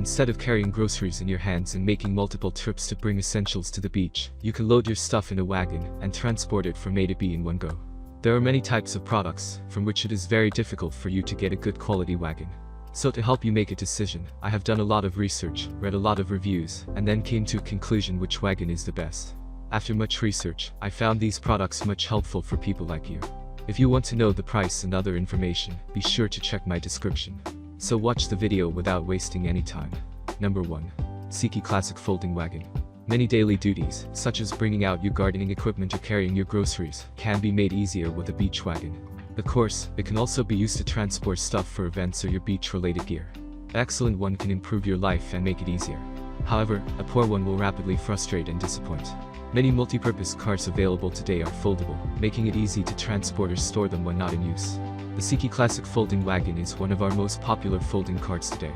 instead of carrying groceries in your hands and making multiple trips to bring essentials to the beach, you can load your stuff in a wagon and transport it from A to B in one go. There are many types of products from which it is very difficult for you to get a good quality wagon. So to help you make a decision, I have done a lot of research, read a lot of reviews, and then came to a conclusion which wagon is the best. After much research, I found these products much helpful for people like you. If you want to know the price and other information, be sure to check my description. So watch the video without wasting any time. Number 1. TSIKI Classic Folding Wagon. Many daily duties, such as bringing out your gardening equipment or carrying your groceries, can be made easier with a beach wagon. Of course, it can also be used to transport stuff for events or your beach-related gear. An excellent one can improve your life and make it easier. However, a poor one will rapidly frustrate and disappoint. Many multi-purpose carts available today are foldable, making it easy to transport or store them when not in use. The TSIKI Classic Folding Wagon is one of our most popular folding carts today.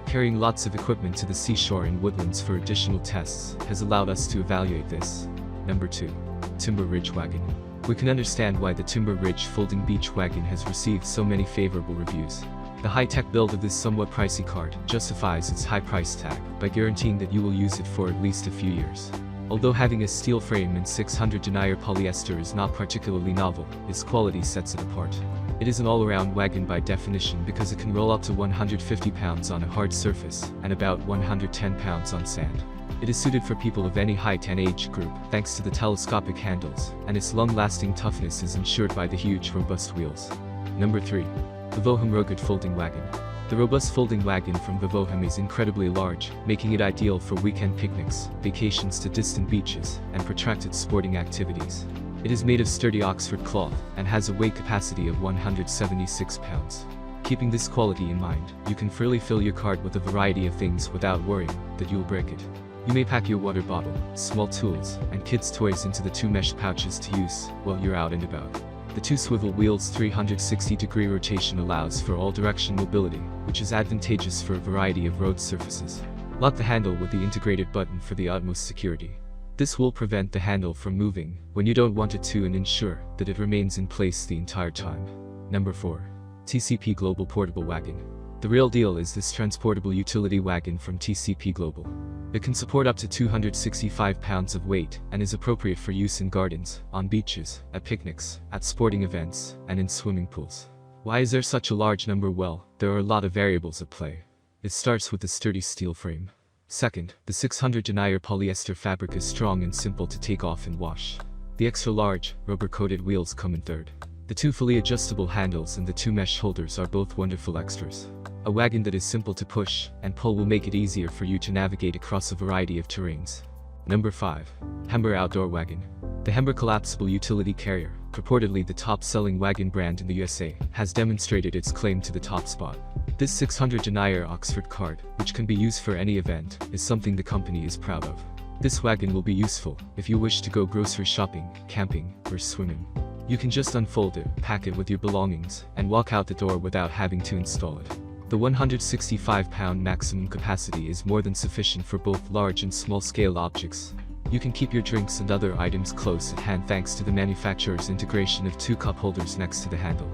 Carrying lots of equipment to the seashore and woodlands for additional tests has allowed us to evaluate this. Number 2. Timber Ridge Wagon. We can understand why the Timber Ridge Folding Beach Wagon has received so many favorable reviews. The high-tech build of this somewhat pricey cart justifies its high price tag by guaranteeing that you will use it for at least a few years. Although having a steel frame and 600 denier polyester is not particularly novel, its quality sets it apart. It is an all-around wagon by definition because it can roll up to 150 pounds on a hard surface and about 110 pounds on sand. It is suited for people of any height and age group thanks to the telescopic handles, and its long-lasting toughness is ensured by the huge, robust wheels. Number 3. Vivoham Rugged Folding Wagon. The robust folding wagon from Vivoham is incredibly large, making it ideal for weekend picnics, vacations to distant beaches, and protracted sporting activities. It is made of sturdy Oxford cloth and has a weight capacity of 176 pounds. Keeping this quality in mind, you can freely fill your cart with a variety of things without worrying that you'll break it. You may pack your water bottle, small tools, and kids' toys into the 2 mesh pouches to use while you're out and about. The 2 swivel wheels' 360-degree rotation allows for all-direction mobility, which is advantageous for a variety of road surfaces. Lock the handle with the integrated button for the utmost security. This will prevent the handle from moving when you don't want it to and ensure that it remains in place the entire time. Number 4. TCP Global Portable Wagon. The real deal is this transportable utility wagon from TCP Global. It can support up to 265 pounds of weight and is appropriate for use in gardens, on beaches, at picnics, at sporting events, and in swimming pools. Why is there such a large number? Well, there are a lot of variables at play. It starts with the sturdy steel frame. Second, the 600 denier polyester fabric is strong and simple to take off and wash. The extra-large, rubber-coated wheels come in third. The 2 fully adjustable handles and the 2 mesh holders are both wonderful extras. A wagon that is simple to push and pull will make it easier for you to navigate across a variety of terrains. Number 5. Hember Outdoor Wagon. The Hember Collapsible Utility Carrier, purportedly the top-selling wagon brand in the USA, has demonstrated its claim to the top spot. This 600 denier Oxford cart, which can be used for any event, is something the company is proud of. This wagon will be useful if you wish to go grocery shopping, camping, or swimming. You can just unfold it, pack it with your belongings, and walk out the door without having to install it. The 165-pound maximum capacity is more than sufficient for both large and small-scale objects. You can keep your drinks and other items close at hand thanks to the manufacturer's integration of 2 cup holders next to the handle.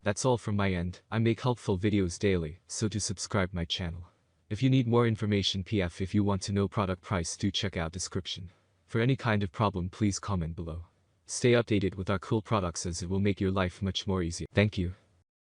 That's all from my end. I make helpful videos daily, so do subscribe my channel. If you need more information if you want to know product price, do check out description. For any kind of problem, please comment below. Stay updated with our cool products as it will make your life much more easier. Thank you.